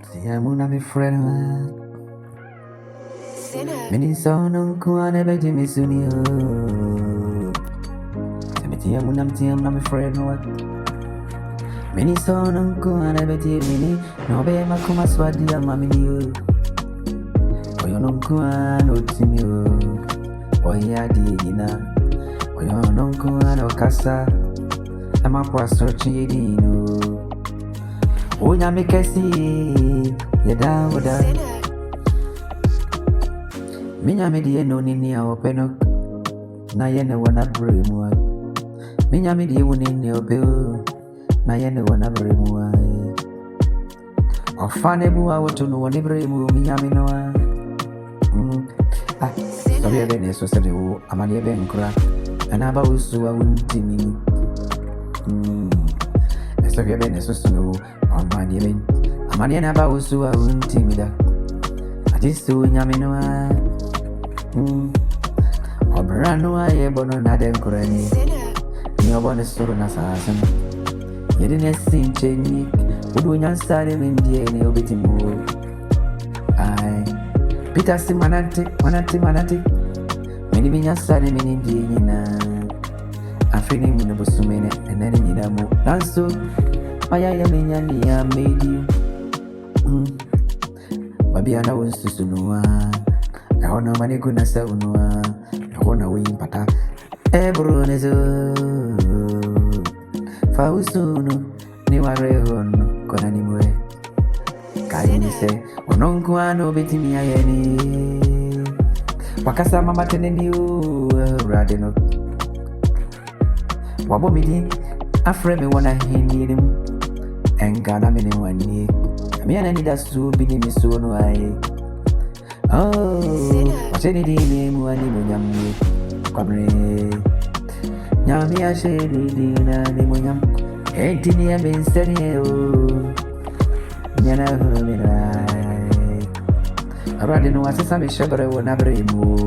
Siamuna mi friend. Mini sono kuane beti misunio. Siamuna mi friend. Mini sono kuane beti mini. No be makuma swadi ya mamini. Oyo no kuane otimio. Oya digina. Oyo no kuane okasa. Ama kwa searching dino. Onya me kesi yeda oda. Minya me die no nini a openo na yene wana bremwa. Minya me die woni ni opeo na yene wana bremwa. Ofane buwa woto no woni bremu minya me no a. So be be ne so se de wo amane be nkura. Ana ba usu a wuntimi. So be be ne so so no amane na ba usu a wuntimi da. Ajisu nyame no a. Obrano aye bono na den kurani ni obone suru na sasa yedi ne sincheni udu nyansare mendie ne obetimu ai Peter si manati meni binyansare meni ndie nyina afini mino busumene enani nyina mu nanso maya ya menyani ya medi babia na wonsusu nuwa Ahona mani kuna sa unwa Ahona wimpata Ebronezo Fausunu Ni warehono Kona ni mwe Kaini se Ononkuano betimi ayeni Wakasa mama teneni Radeno Wabo midi Afreme wana hindirim Engana mene wani Miana nida su bini misuonu aye Wacheni dini mwani mwenyamni Kwamre Nyami asheni dina ni mwenyam Enti ni ya bensani Nyana humirai Aradi no wasisa mishabare wanabre mu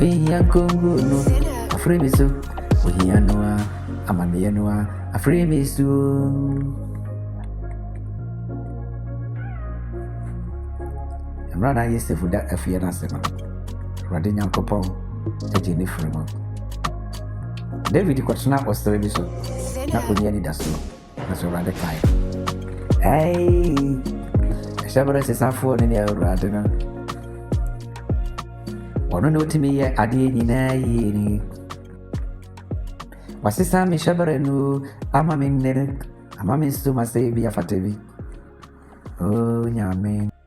Iya kongu no Afrimisu Uhiya noa Amamiya noa Afrimisu Rana yese fuda afia na sema. Rade nyankopon eje ne fremo. David kwatena osere bi so. Na onia ni daso. Na so rade kai. Hey. Shabara se safo ne ya rade na. Ono no timi ye ade nyina yi ni. Wasisa mi shabara no ama min ne. Ama min so ma se bi afatebi. Oh nyame.